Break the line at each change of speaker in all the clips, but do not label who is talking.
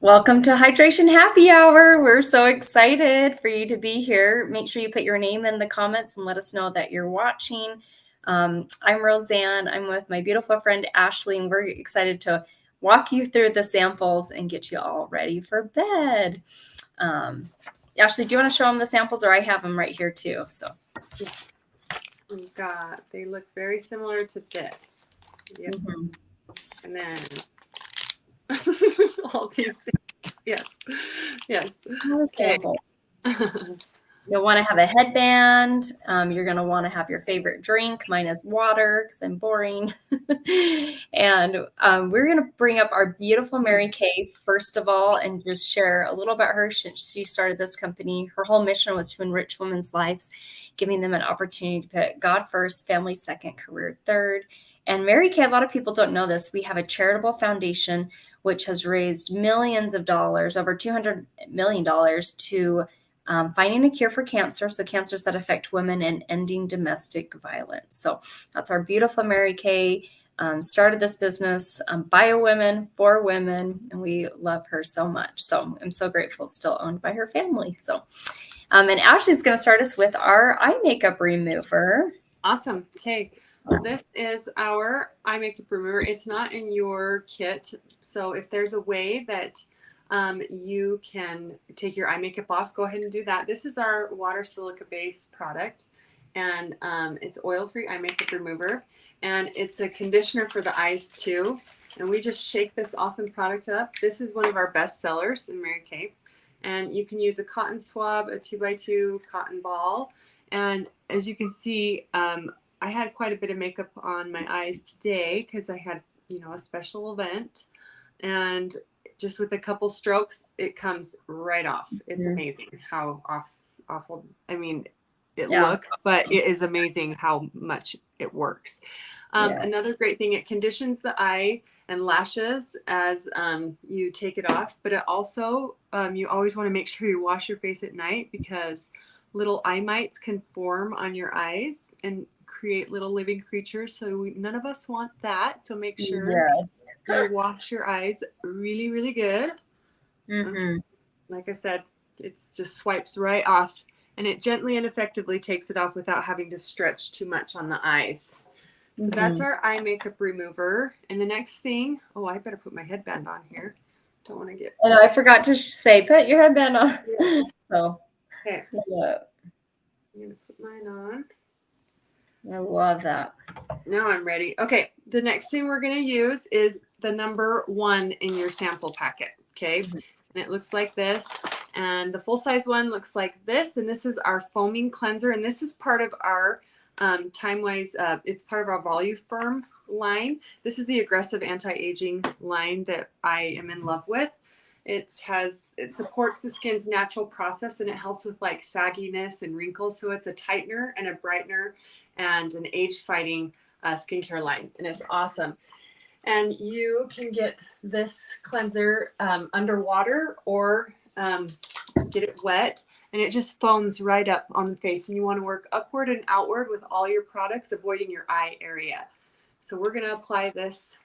Welcome to Hydration Happy Hour. We're so excited for you to be here. Make sure you put your name in the comments and let us know that you're watching. I'm Roseanne. I'm with my beautiful friend Ashley, and we're excited to walk you through the samples and get you all ready for bed. Ashley, do you want to show them the samples, or I have them right here too? So
we've got, they look very similar to this. Yep. Mm-hmm. And then all these things. Yes.
Okay. You'll want to have a headband. You're going to want to have your favorite drink. Mine is water because I'm boring. And we're going to bring up our beautiful Mary Kay first of all and just share a little about her. She started this company. Her whole mission was to enrich women's lives, giving them an opportunity to put God first, family second, career third. And Mary Kay, a lot of people don't know this. We have a charitable foundation which has raised millions of dollars, over $200 million, to finding a cure for cancer, so cancers that affect women, and ending domestic violence. So that's our beautiful Mary Kay. Started this business by a woman, for women, and we love her so much. So I'm so grateful it's still owned by her family. So, and Ashley's going to start us with our eye makeup remover.
Awesome. Okay. Well, this is our eye makeup remover. It's not in your kit. So if there's a way that you can take your eye makeup off, go ahead and do that. This is our water silica based product, and it's oil-free eye makeup remover, and it's a conditioner for the eyes too. And we just shake this awesome product up. This is one of our best sellers in Mary Kay, and you can use a cotton swab, a 2x2 cotton ball, and as you can see, I had quite a bit of makeup on my eyes today because I had, a special event, and just with a couple strokes, it comes right off. It's amazing how awful. I mean, it looks, but it is amazing how much it works. Another great thing, it conditions the eye and lashes as you take it off, but it also, you always want to make sure you wash your face at night because little eye mites can form on your eyes and create little living creatures. So none of us want that. So make sure you wash your eyes really, really good. Mm-hmm. Like I said, it just swipes right off, and it gently and effectively takes it off without having to stretch too much on the eyes. So that's our eye makeup remover. And the next thing, I better put my headband on here. Don't want to get.
Oh, I forgot to say, put your headband on. Yes. So,
okay. I'm going to put mine on.
I love that.
Now I'm ready. Okay. The next thing we're going to use is the number 1 in your sample packet. Okay. And it looks like this. And the full size one looks like this. And this is our foaming cleanser. And this is part of our Time-Wise. It's part of our Volufirm line. This is the aggressive anti-aging line that I am in love with. It supports the skin's natural process, and it helps with like sagginess and wrinkles. So it's a tightener and a brightener and an age-fighting skincare line, and it's awesome. And you can get this cleanser underwater or get it wet, and it just foams right up on the face. And you want to work upward and outward with all your products, avoiding your eye area. So we're going to apply this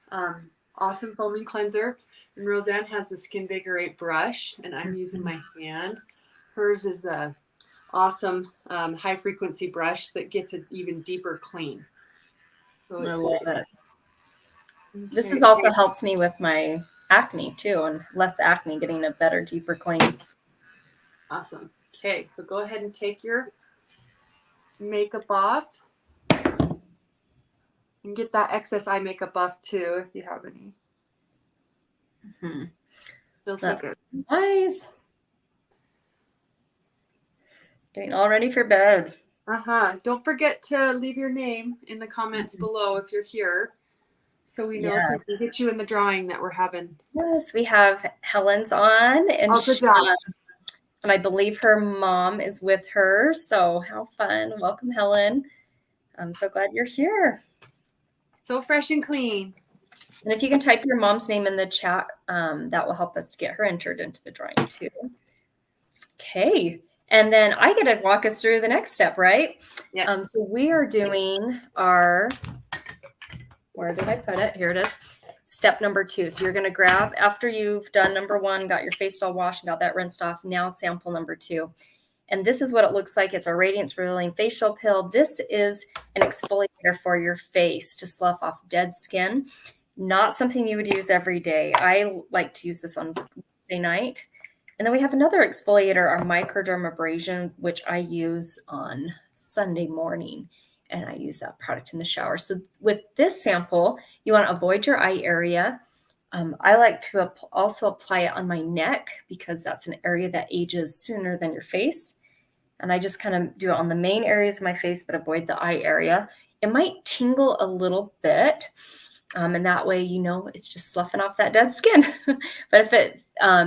awesome foaming cleanser. And Roseanne has the Skinvigorate brush, and I'm using my hand. Hers is a awesome high frequency brush that gets an even deeper clean. So
I love it. This has also helped me with my acne too, and less acne, getting a better, deeper clean.
Awesome. Okay, so go ahead and take your makeup off and get that excess eye makeup off too if you have any. Feels so good.
Nice. Getting all ready for bed.
Don't forget to leave your name in the comments below if you're here, so we know so we can get you in the drawing that we're having.
Yes, we have Helen's on, and
good job.
And I believe her mom is with her. So how fun! Welcome, Helen. I'm so glad you're here.
So fresh and clean.
And if you can type your mom's name in the chat, that will help us to get her entered into the drawing too. Okay. And then I get to walk us through the next step, right? So we are doing our, where did I put it? Here it is. step number 2. So you're going to grab, after you've done number 1, got your face all washed and got that rinsed off, now sample number 2. And this is what it looks like. It's a Radiance Revealing Facial Pill. This is an exfoliator for your face to slough off dead skin. Not something you would use every day. I like to use this on Wednesday night. And then we have another exfoliator, our microdermabrasion, which I use on Sunday morning. And I use that product in the shower. So with this sample, you want to avoid your eye area. I like to also apply it on my neck because that's an area that ages sooner than your face. And I just kind of do it on the main areas of my face, but avoid the eye area. It might tingle a little bit. And that way, it's just sloughing off that dead skin. But if it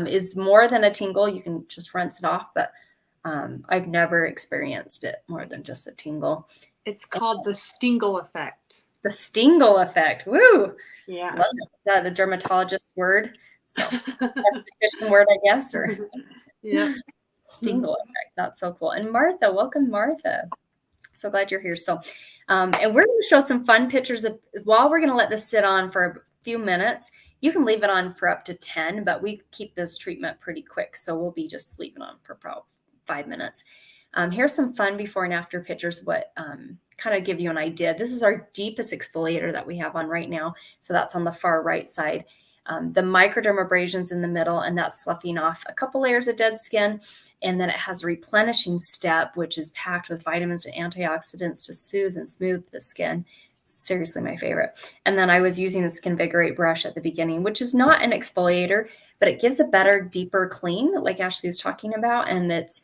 is more than a tingle, you can just rinse it off. But I've never experienced it more than just a tingle.
It's called the Stingle effect.
The Stingle effect. Woo!
Yeah.
Well, is that a dermatologist word? So, esthetician word, I guess. Or
yeah.
Stingle effect. That's so cool. And Martha, welcome, Martha. So glad you're here. So, and we're going to show some fun pictures of, while we're going to let this sit on for a few minutes. You can leave it on for up to 10, but we keep this treatment pretty quick. So we'll be just leaving on for about 5 minutes. Here's some fun before and after pictures, what kind of give you an idea. This is our deepest exfoliator that we have on right now. So that's on the far right side. The microdermabrasion's in the middle, and that's sloughing off a couple layers of dead skin. And then it has a replenishing step, which is packed with vitamins and antioxidants to soothe and smooth the skin. Seriously, my favorite. And then I was using the Skinvigorate brush at the beginning, which is not an exfoliator, but it gives a better, deeper clean, like Ashley was talking about. And it's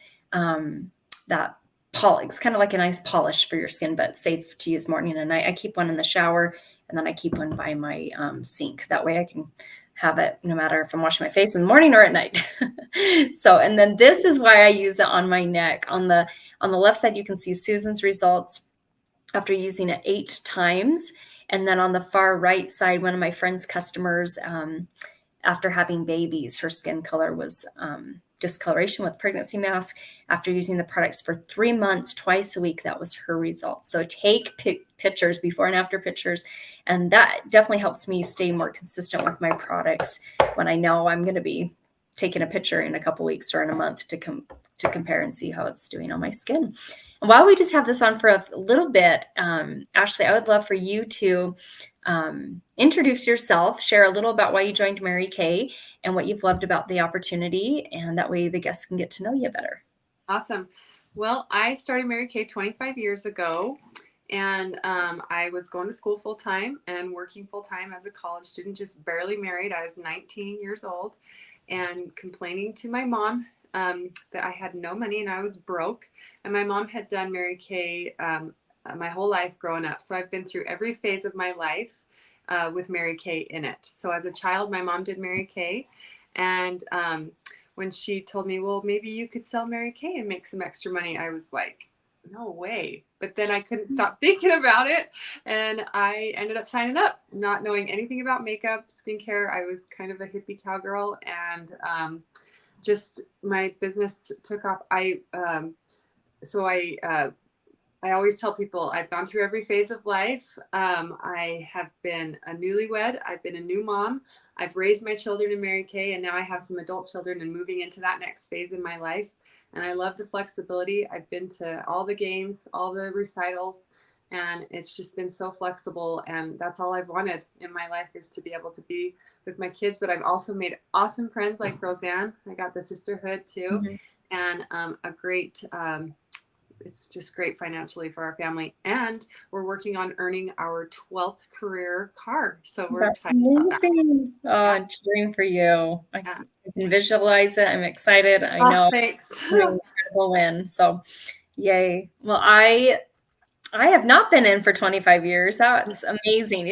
that polish, it's kind of like a nice polish for your skin, but safe to use morning and night. I keep one in the shower, and then I keep one by my sink. That way I can have it no matter if I'm washing my face in the morning or at night. So, and then this is why I use it on my neck. On the left side, you can see Susan's results after using it 8 times. And then on the far right side, one of my friend's customers, after having babies, her skin color was discoloration with pregnancy mask. After using the products for 3 months, twice a week, that was her result. So take pictures, before and after pictures. And that definitely helps me stay more consistent with my products when I know I'm going to be taking a picture in a couple weeks or in a month to compare and see how it's doing on my skin. And while we just have this on for a little bit, Ashley, I would love for you to introduce yourself, share a little about why you joined Mary Kay and what you've loved about the opportunity. And that way the guests can get to know you better.
Awesome. Well, I started Mary Kay 25 years ago, and I was going to school full time and working full time as a college student, just barely married. I was 19 years old and complaining to my mom that I had no money and I was broke. And my mom had done Mary Kay my whole life growing up. So I've been through every phase of my life with Mary Kay in it. So as a child, my mom did Mary Kay. And when she told me, well, maybe you could sell Mary Kay and make some extra money, I was like, no way. But then I couldn't stop thinking about it. And I ended up signing up, not knowing anything about makeup, skincare. I was kind of a hippie cowgirl, and just my business took off. I always tell people I've gone through every phase of life. I have been a newlywed. I've been a new mom. I've raised my children in Mary Kay, and now I have some adult children and moving into that next phase in my life. And I love the flexibility. I've been to all the games, all the recitals, and it's just been so flexible. And that's all I've wanted in my life, is to be able to be with my kids. But I've also made awesome friends like Roseanne. I got the sisterhood too, and a great, it's just great financially for our family. And we're working on earning our 12th career car. So we're excited about that.
Oh, dream for you. I can visualize it. I'm excited. I know.
Thanks.
Incredible win. So yay. Well, I have not been in for 25 years. That's amazing.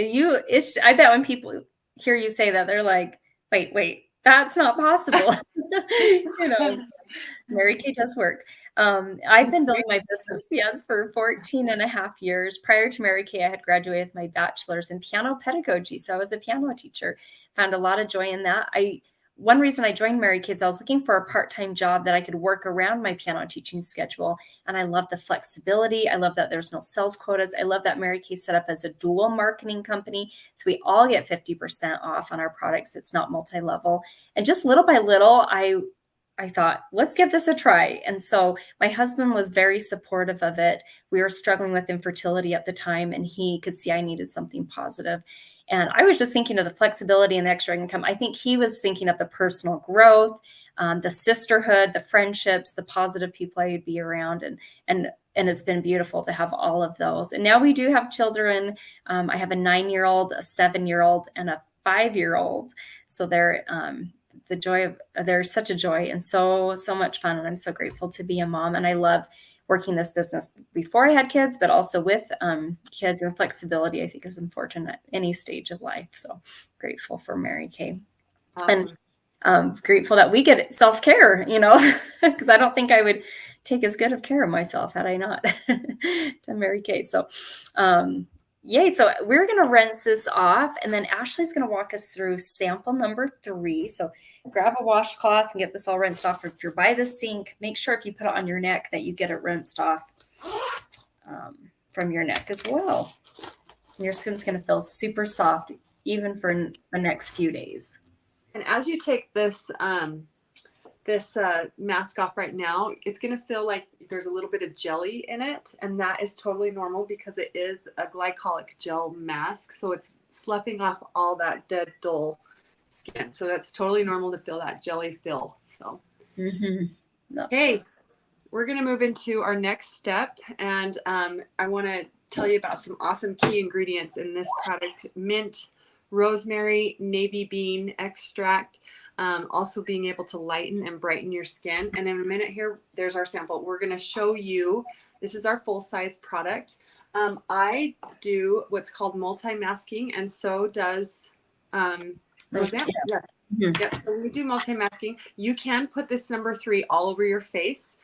I bet when people hear you say that, they're like, wait, that's not possible. Mary Kay does work. I've been building my business, for 14 and a half years. Prior to Mary Kay, I had graduated with my bachelor's in piano pedagogy. So I was a piano teacher, found a lot of joy in that. I one reason I joined Mary Kay is I was looking for a part-time job that I could work around my piano teaching schedule. And I love the flexibility. I love that there's no sales quotas. I love that Mary Kay set up as a dual marketing company. So we all get 50% off on our products. It's not multi-level. And just little by little, I thought, let's give this a try. And so my husband was very supportive of it. We were struggling with infertility at the time, and he could see I needed something positive. And I was just thinking of the flexibility and the extra income. I think he was thinking of the personal growth, the sisterhood, the friendships, the positive people I would be around. And it's been beautiful to have all of those. And now we do have children. I have a 9-year-old, a 7-year-old, and a 5-year-old. So they're they're such a joy and so much fun. And I'm so grateful to be a mom. And I love working this business before I had kids, but also with kids, and flexibility, I think, is important at any stage of life. So grateful for Mary Kay.
Awesome.
And grateful that we get self-care, because I don't think I would take as good of care of myself had I not done Mary Kay. So yay. So we're going to rinse this off, and then Ashley's going to walk us through sample number 3. So grab a washcloth and get this all rinsed off. If you're by the sink, make sure if you put it on your neck that you get it rinsed off from your neck as well. And your skin's going to feel super soft, even for the next few days.
And as you take this mask off right now, it's going to feel like there's a little bit of jelly in it. And that is totally normal because it is a glycolic gel mask. So it's sloughing off all that dead, dull skin. So that's totally normal to feel that jelly feel. So, okay, we're going to move into our next step. And I want to tell you about some awesome key ingredients in this product: mint, rosemary, navy bean extract. Also being able to lighten and brighten your skin. And in a minute here, there's our sample. We're going to show you, this is our full-size product. I do what's called multi-masking, and so does Roseanne. Yes. Mm-hmm. Yep. So we do multi-masking. You can put this number 3 all over your face.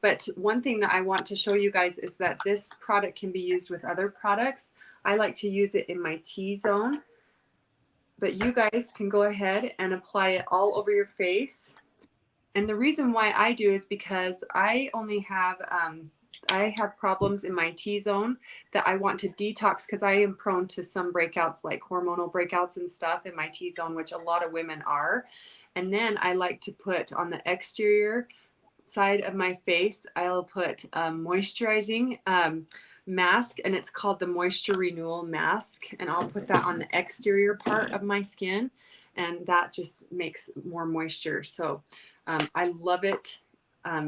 But one thing that I want to show you guys is that this product can be used with other products. I like to use it in my T-zone. But you guys can go ahead and apply it all over your face. And the reason why I do is because I only have, I have problems in my T-zone that I want to detox, because I am prone to some breakouts, like hormonal breakouts and stuff in my T-zone, which a lot of women are. And then I like to put on the exterior side of my face, I'll put moisturizing mask, and it's called the Moisture Renewal Mask, and I'll put that on the exterior part of my skin, and that just makes more moisture. So I love it.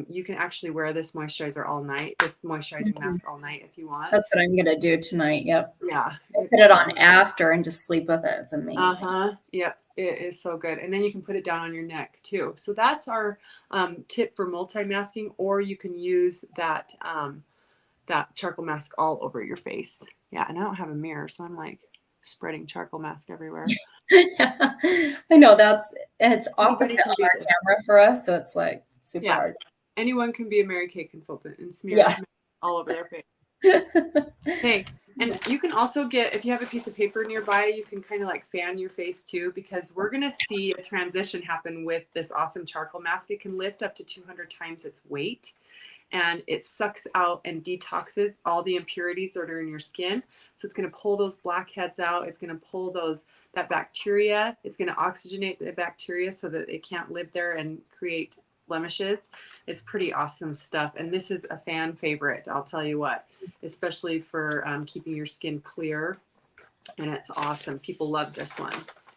You can actually wear this moisturizer all night, this moisturizing mask all night if you want.
That's what I'm going to do tonight. Yep.
Yeah.
Put it on after and just sleep with it. It's amazing.
Yep. It is so good. And then you can put it down on your neck too. So that's our tip for multi-masking, or you can use that that charcoal mask all over your face. Yeah. And I don't have a mirror, so I'm like spreading charcoal mask everywhere.
Yeah, I know it's opposite on our camera for us. So it's like super hard.
Anyone can be a Mary Kay consultant and smear all over their face. Okay. And you can also get, if you have a piece of paper nearby, you can kind of like fan your face too, because we're going to see a transition happen with this awesome charcoal mask. It can lift up to 200 times its weight, and it sucks out and detoxes all the impurities that are in your skin. So it's going to pull those blackheads out. It's going to pull that bacteria. It's going to oxygenate the bacteria so that it can't live there and create blemishes. It's pretty awesome stuff. And this is a fan favorite, I'll tell you what, especially for keeping your skin clear. And it's awesome. People love this one.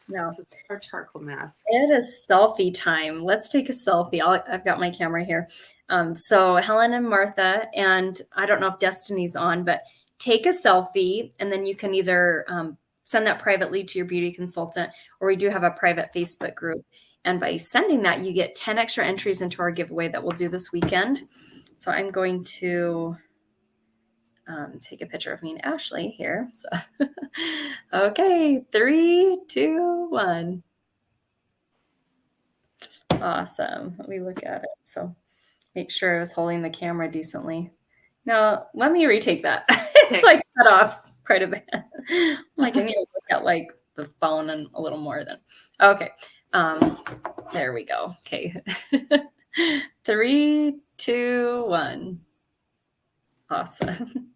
No.
So it's our charcoal mask.
It is selfie time. Let's take a selfie. I've got my camera here. So Helen and Martha, and I don't know if Destiny's on, but take a selfie, and then you can either send that privately to your beauty consultant, or we do have a private Facebook group. And by sending that, you get 10 extra entries into our giveaway that we'll do this weekend. So I'm going to take a picture of me and Ashley here. So, okay, 3, 2, 1. Awesome. Let me look at it. So make sure I was holding the camera decently. Now, let me retake that. It's like cut off quite a bit. Like I need to look at like the phone and a little more then. Okay. There we go. Okay. 3, 2, 1. Awesome.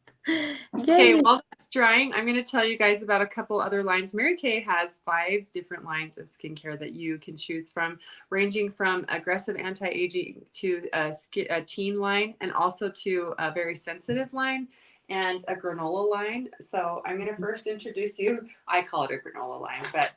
Okay,
Yay.
while that's drying, I'm going to tell you guys about a couple other lines. Mary Kay has 5 different lines of skincare that you can choose from, ranging from aggressive anti-aging to a teen line, and also to a very sensitive line and a granola line. So I'm going to first introduce you. I call it a granola line, but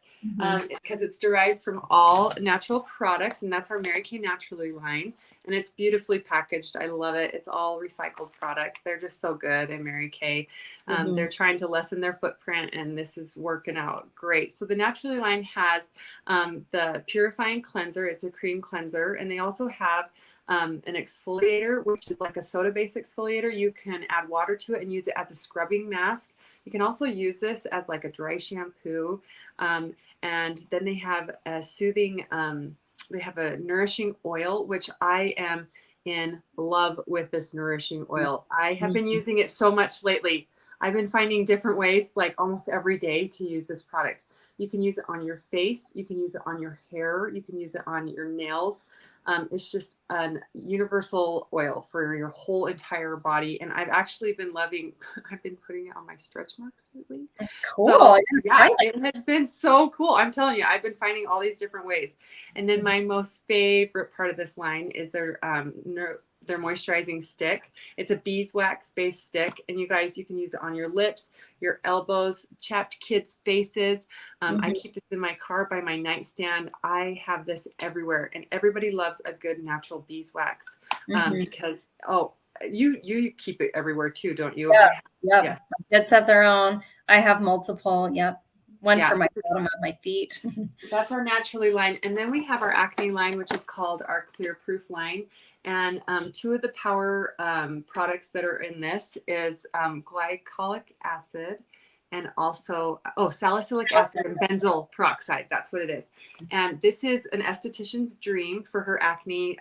because it's derived from all natural products, and that's our Mary Kay Naturally line. And it's beautifully packaged. I love it. It's all recycled products. They're just so good in Mary Kay. They're trying to lessen their footprint, and this is working out great. So the Naturally line has the purifying cleanser. It's a cream cleanser, and they also have an exfoliator, which is like a soda-based exfoliator. You can add water to it and use it as a scrubbing mask. You can also use this as like a dry shampoo. And then they have a soothing, they have a nourishing oil, which I am in love with this nourishing oil. I have been using it so much lately. I've been finding different ways, like almost every day, to use this product. You can use it on your face. You can use it on your hair. You can use it on your nails. It's just a universal oil for your whole entire body. And I've actually been loving, I've been putting it on my stretch marks lately.
Cool.
So, yeah, it has been so cool. I'm telling you, I've been finding all these different ways. And then my most favorite part of this line is their moisturizing stick. It's a beeswax based stick, and you guys, you can use it on your lips, your elbows, chapped kids' faces. I keep this in my car by my nightstand. I have this everywhere, and everybody loves a good natural beeswax because you keep it everywhere too, don't you?
Yes. Yep. Yeah. Kids have their own. I have multiple. Yep. One for my bottom of my feet.
That's our Naturally line. And then we have our acne line, which is called our Clear Proof line. And 2 of the power products that are in this is glycolic acid and also, salicylic acid and benzoyl peroxide. That's what it is. And this is an esthetician's dream for her acne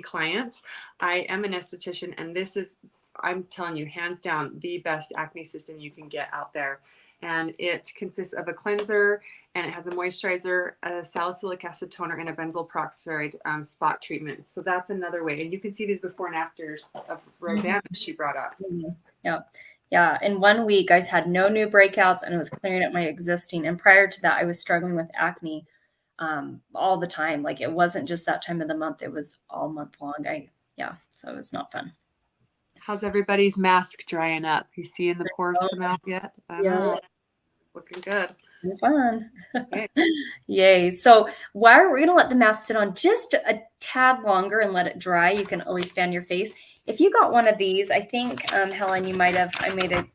clients. I am an esthetician, and this is, I'm telling you, hands down, the best acne system you can get out there. And it consists of a cleanser, and it has a moisturizer, a salicylic acid toner, and a benzoyl peroxide spot treatment. So that's another way. And you can see these before and afters of Roseanne that she brought up.
Yeah. Yeah. In 1 week, I had no new breakouts, and it was clearing up my existing. And prior to that, I was struggling with acne all the time. Like, it wasn't just that time of the month. It was all month long. So it was not fun.
How's everybody's mask drying up? You seeing the pores come out yet? I don't know. Looking good.
Fun. Okay. Yay. So we're going to let the mask sit on just a tad longer and let it dry. You can always fan your face. If you got one of these, I think, Helen, I might have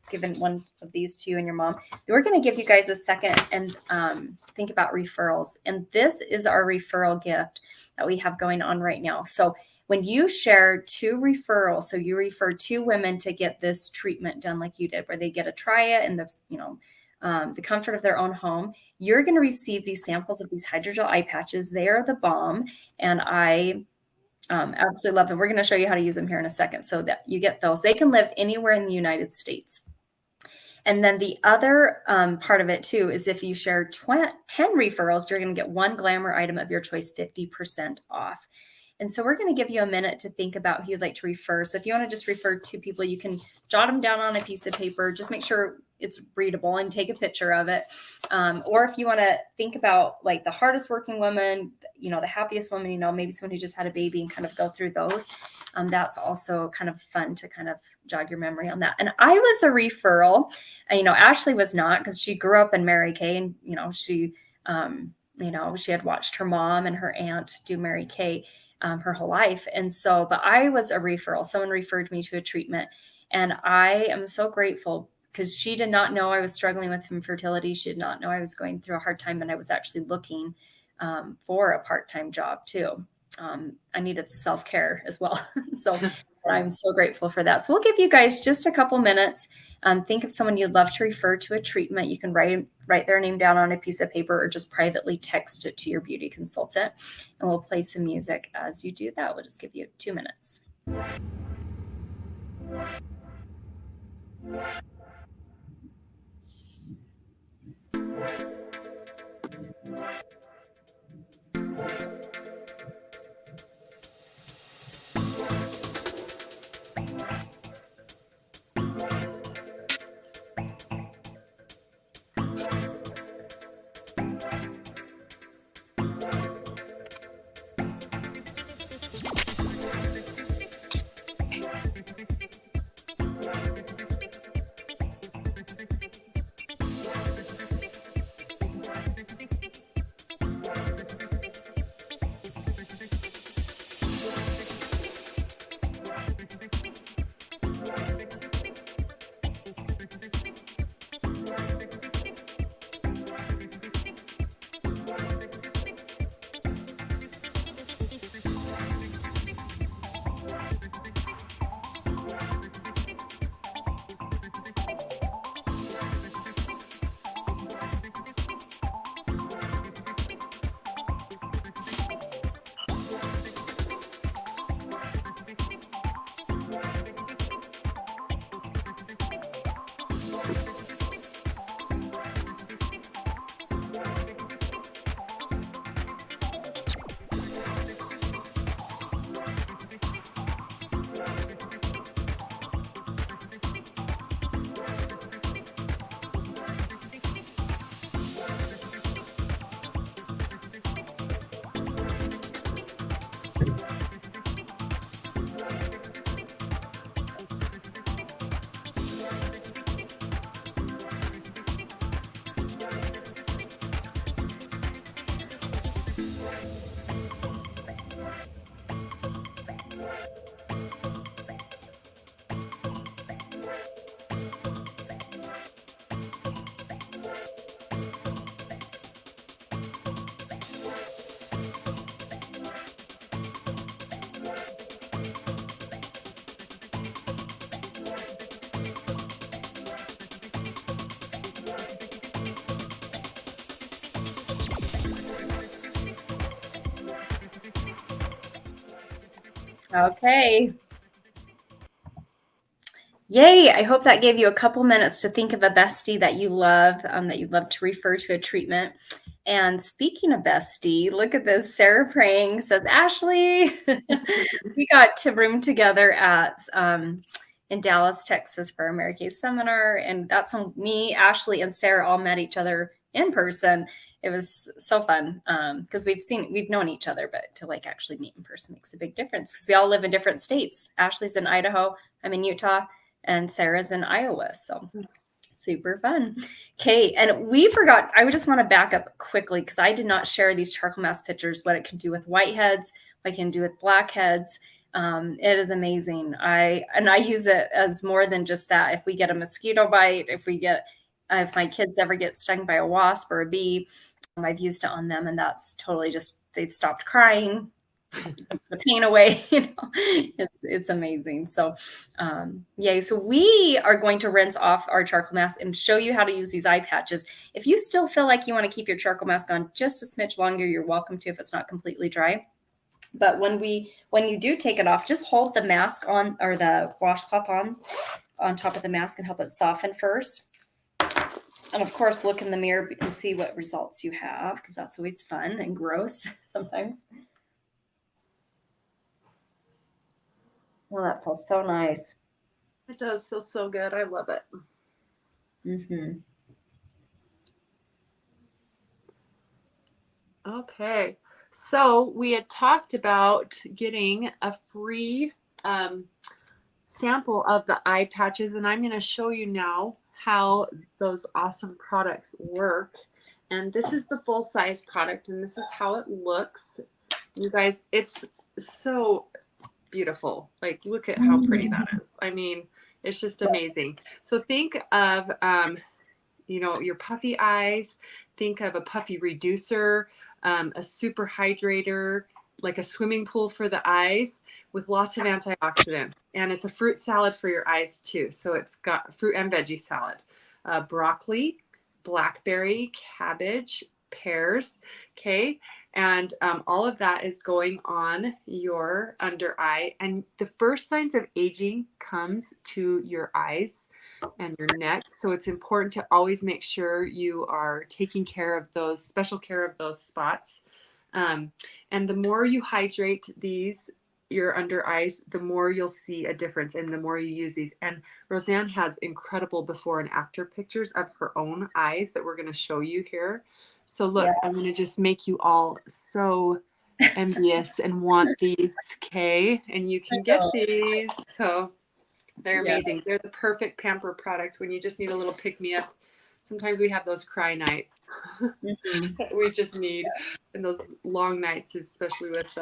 given one of these to you and your mom. We're going to give you guys a second and think about referrals. And this is our referral gift that we have going on right now. So when you share 2 referrals, so you refer 2 women to get this treatment done like you did, where they get to try it in the comfort of their own home, you're going to receive these samples of these hydrogel eye patches. They are the bomb, and I absolutely love them. We're going to show you how to use them here in a second so that you get those. They can live anywhere in the United States. And then the other part of it too is if you share 10 referrals, you're going to get 1 glamour item of your choice 50% off. And so we're going to give you a minute to think about who you'd like to refer. So if you want to just refer 2 people, you can jot them down on a piece of paper. Just make sure it's readable and take a picture of it. Or if you want to think about like the hardest working woman, the happiest woman, maybe someone who just had a baby and kind of go through those. That's also kind of fun to kind of jog your memory on that. And I was a referral. Ashley was not, because she grew up in Mary Kay, and she had watched her mom and her aunt do Mary Kay her whole life. And so, but I was a referral. Someone referred me to a treatment, and I am so grateful because she did not know I was struggling with infertility. She did not know I was going through a hard time, and I was actually looking for a part-time job too. I needed self-care as well. So I'm so grateful for that. So we'll give you guys just a couple minutes. Think of someone you'd love to refer to a treatment. You can write their name down on a piece of paper or just privately text it to your beauty consultant. And we'll play some music as you do that. We'll just give you 2 minutes. Okay. Yay. I hope that gave you a couple minutes to think of a bestie that you love, that you'd love to refer to a treatment. And speaking of bestie, look at this. Sarah Prang says, Ashley, we got to room together at in Dallas, Texas for our Mary Kay seminar. And that's when me, Ashley, and Sarah all met each other in person. It was so fun because we've known each other, but to like actually meet in person makes a big difference because we all live in different states. Ashley's in Idaho, I'm in Utah, and Sarah's in Iowa. So super fun. Okay, and we forgot, I would just want to back up quickly because I did not share these charcoal mask pictures, what it can do with whiteheads, what it can do with blackheads. It is amazing. I use it as more than just that. If we get a mosquito bite, if my kids ever get stung by a wasp or a bee, I've used it on them, and that's totally just, they've stopped crying, puts the pain away. It's amazing. So yay. So we are going to rinse off our charcoal mask and show you how to use these eye patches. If you still feel like you want to keep your charcoal mask on just a smidge longer, you're welcome to if it's not completely dry. But when you do take it off, just hold the mask on, or the washcloth on top of the mask, and help it soften first. And of course, look in the mirror and see what results you have, because that's always fun and gross sometimes. Well, that feels so nice.
It does feel so good. I love it.
Mm-hmm.
Okay. So we had talked about getting a free sample of the eye patches, and I'm going to show you now how those awesome products work. And this is the full size product, and this is how it looks. You guys, it's so beautiful. Like, look at how pretty that is. I mean, it's just amazing. So think of, your puffy eyes. Think of a puffy reducer, a super hydrator, like a swimming pool for the eyes with lots of antioxidants. And it's a fruit salad for your eyes too. So it's got fruit and veggie salad, broccoli, blackberry, cabbage, pears. Okay. And all of that is going on your under eye. And the first signs of aging comes to your eyes and your neck. So it's important to always make sure you are taking care of special care of those spots. And the more you hydrate your under eyes, the more you'll see a difference, and the more you use these. And Roseanne has incredible before and after pictures of her own eyes that we're going to show you here. So look, yeah. I'm going to just make you all so envious and want these, okay? And you can get these. So they're amazing. Yeah. They're the perfect pamper product when you just need a little pick-me-up. Sometimes we have those cry nights that we just need, and those long nights, especially with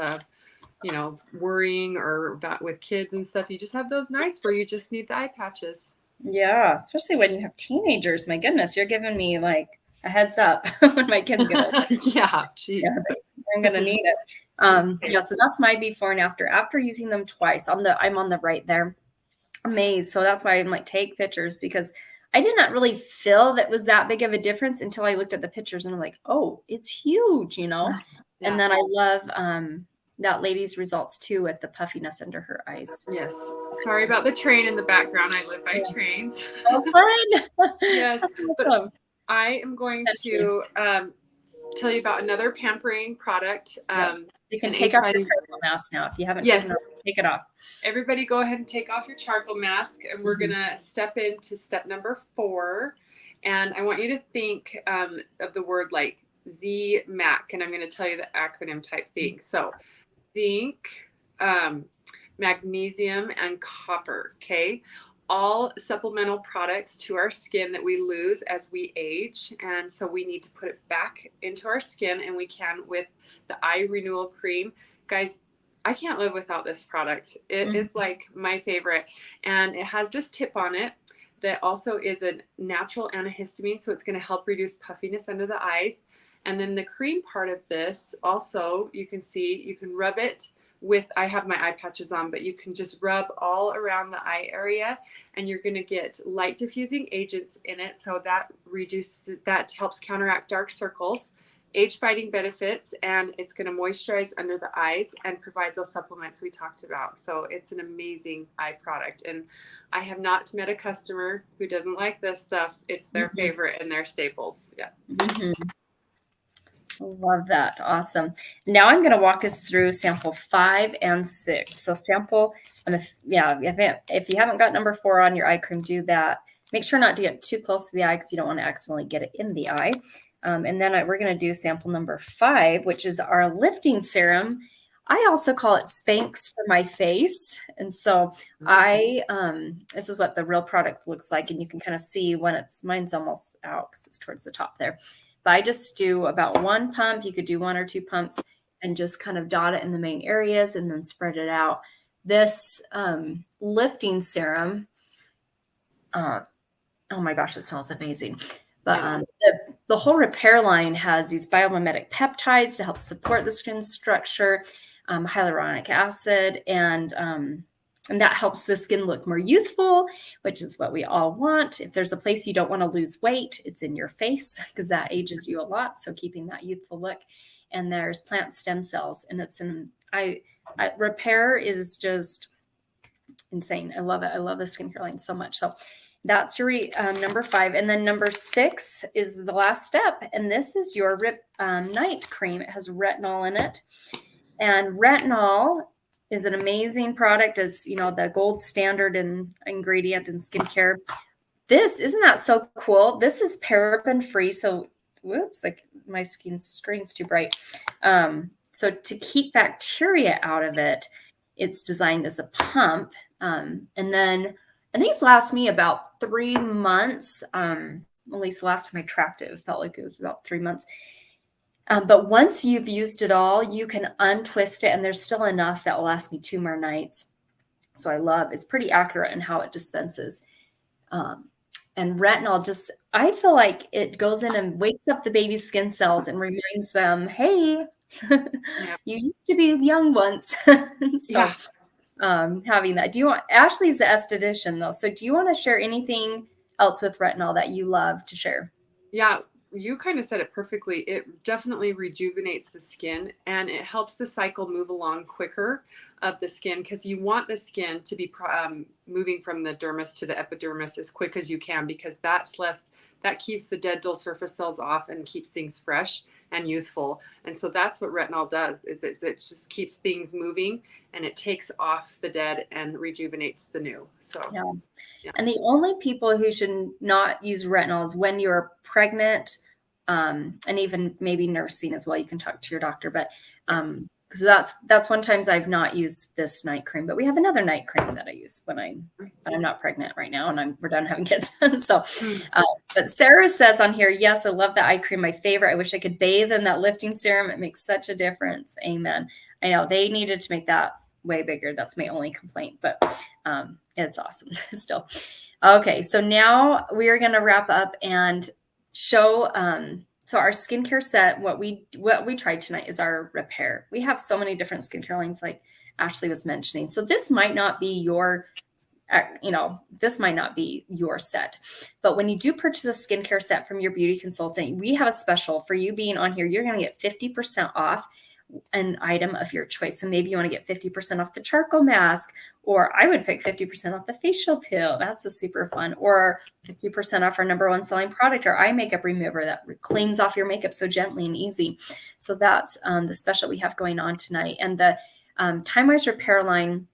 worrying or with kids and stuff. You just have those nights where you just need the eye patches.
Yeah, especially when you have teenagers. My goodness, you're giving me like a heads up when my kids get older.
Yeah, geez.
Yeah, I'm gonna need it. Yeah, so that's my before and after. After using them twice, I'm on the right there. Amazed. So that's why I'm like, take pictures, because I did not really feel that was that big of a difference until I looked at the pictures and I'm like, oh, it's huge, Yeah. And then I love that lady's results too with the puffiness under her eyes.
Yes. Sorry about the train in the background. I live by trains.
Oh, fun.
Yes. But I am going to tell you about another pampering product.
You can take off your charcoal mask now if you haven't. Yes. Take it off.
Everybody go ahead and take off your charcoal mask, and we're going to step into step number 4. And I want you to think of the word like ZMAC, and I'm going to tell you the acronym type thing. So zinc, magnesium, and copper, okay? All supplemental products to our skin that we lose as we age. And so we need to put it back into our skin, and we can with the eye renewal cream. Guys, I can't live without this product. It is like my favorite. And it has this tip on it that also is a natural antihistamine. So it's going to help reduce puffiness under the eyes. And then the cream part of this also, you can see, you can rub it with, I have my eye patches on, but you can just rub all around the eye area, and you're going to get light diffusing agents in it. So that helps counteract dark circles. age-fighting benefits, and it's going to moisturize under the eyes and provide those supplements we talked about. So it's an amazing eye product. And I have not met a customer who doesn't like this stuff. It's their favorite and their staples. Yeah.
Love that. Awesome. Now I'm going to walk us through sample 5 and 6. So sample, and if you haven't got number 4 on your eye cream, do that. Make sure not to get too close to the eye because you don't want to accidentally get it in the eye. And then we're going to do sample number 5, which is our lifting serum. I also call it Spanx for my face. And so this is what the real product looks like. And you can kind of see when mine's almost out because it's towards the top there. But I just do about 1 pump. You could do 1 or 2 pumps and just kind of dot it in the main areas and then spread it out. This lifting serum, oh my gosh, it smells amazing. But the whole repair line has these biomimetic peptides to help support the skin structure, hyaluronic acid, and that helps the skin look more youthful, which is what we all want. If there's a place you don't want to lose weight, it's in your face because that ages you a lot. So keeping that youthful look. And there's plant stem cells, and it's repair is just insane. I love it. I love the skincare line so much. So that's your number 5. And then number 6 is the last step. And this is your night cream. It has retinol in it. And retinol is an amazing product. It's, the gold standard ingredient in skincare. Isn't that so cool? This is paraben free. So, whoops, like my screen's too bright. So to keep bacteria out of it, it's designed as a pump. And these last me about 3 months. At least the last time I tracked it felt like it was about 3 months. But once you've used it all, you can untwist it, and there's still enough that will last me 2 more nights. So it's pretty accurate in how it dispenses. And retinol I feel like it goes in and wakes up the baby's skin cells and reminds them, hey, you used to be young once. Having that. Ashley's the esthetician though. So do you want to share anything else with retinol that you love to share?
Yeah. You kind of said it perfectly. It definitely rejuvenates the skin, and it helps the cycle move along quicker of the skin, because you want the skin to be moving from the dermis to the epidermis as quick as you can, because that keeps the dead dull surface cells off and keeps things fresh and youthful. And so that's what retinol does, is it just keeps things moving, and it takes off the dead and rejuvenates the new. So yeah.
And the only people who should not use retinol is when you're pregnant, and even maybe nursing as well. You can talk to your doctor, but because that's one times I've not used this night cream, but we have another night cream that I use when I'm not pregnant right now, and we're done having kids. So, but Sarah says on here, yes, I love the eye cream, my favorite. I wish I could bathe in that lifting serum. It makes such a difference. Amen. I know they needed to make that way bigger. That's my only complaint, but it's awesome still. Okay, so now we are going to wrap up and show. So our skincare set, what we tried tonight is our repair. We have so many different skincare lines, like Ashley was mentioning. So this might not be your, this might not be your set. But when you do purchase a skincare set from your beauty consultant, we have a special for you being on here. You're going to get 50% off an item of your choice. So maybe you want to get 50% off the charcoal mask, or I would pick 50% off the facial peel. That's a super fun. Or 50% off our number 1 selling product, our eye makeup remover that cleans off your makeup so gently and easy. So that's the special we have going on tonight. And the Time-Wise Repair line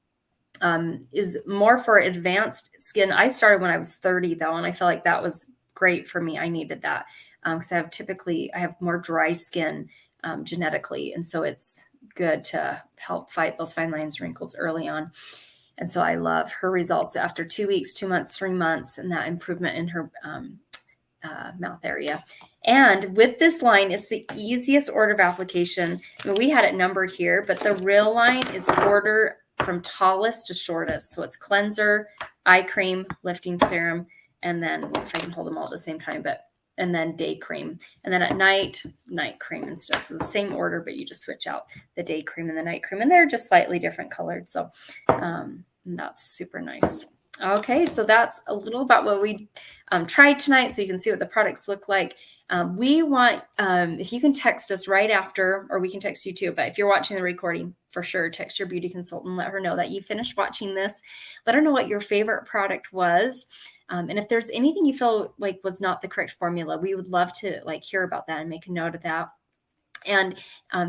is more for advanced skin. I started when I was 30 though, and I feel like that was great for me. I needed that because I have more dry skin genetically. And so it's good to help fight those fine lines and wrinkles early on. And so I love her results after 2 weeks, 2 months, 3 months, and that improvement in her mouth area. And with this line, it's the easiest order of application. I mean, we had it numbered here, but the real line is order from tallest to shortest. So it's cleanser, eye cream, lifting serum, and then if I can hold them all at the same time, and then day cream. And then at night cream and stuff. So the same order, but you just switch out the day cream and the night cream, and they're just slightly different colored. So that's super nice. Okay, so that's a little about what we tried tonight, so you can see what the products look like. We want, if you can text us right after, or we can text you too, but if you're watching the recording, for sure, text your beauty consultant, let her know that you finished watching this. Let her know what your favorite product was. And if there's anything you feel like was not the correct formula, we would love to like hear about that and make a note of that. And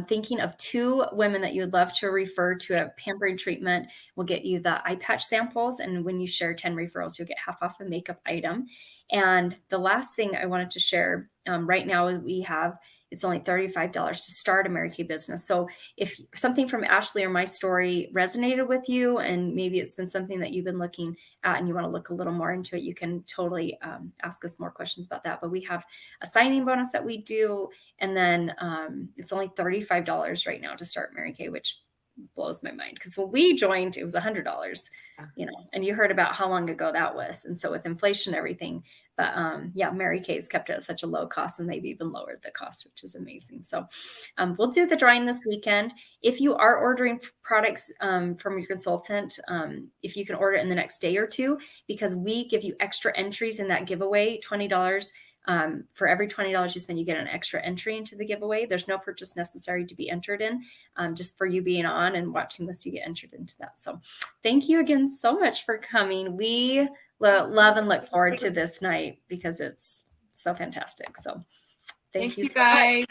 thinking of 2 women that you would love to refer to a pampering treatment, we'll get you the eye patch samples. And when you share 10 referrals, you'll get half off a makeup item. And the last thing I wanted to share right now, we have, it's only $35 to start a Mary Kay business. So if something from Ashley or my story resonated with you, and maybe it's been something that you've been looking at and you want to look a little more into it, you can totally ask us more questions about that. But we have a signing bonus that we do. And then it's only $35 right now to start Mary Kay, which blows my mind, because when we joined, it was $100, and you heard about how long ago that was. And so with inflation and everything, but yeah, Mary Kay's kept it at such a low cost, and they've even lowered the cost, which is amazing. So we'll do the drawing this weekend. If you are ordering products from your consultant, if you can order it in the next day or two, because we give you extra entries in that giveaway, $20. For every $20 you spend, you get an extra entry into the giveaway. There's no purchase necessary to be entered in. Just for you being on and watching this, you get entered into that. So thank you again so much for coming. We love and look forward to this night because it's so fantastic. So thank
Thanks,
you
you
so much.
guys.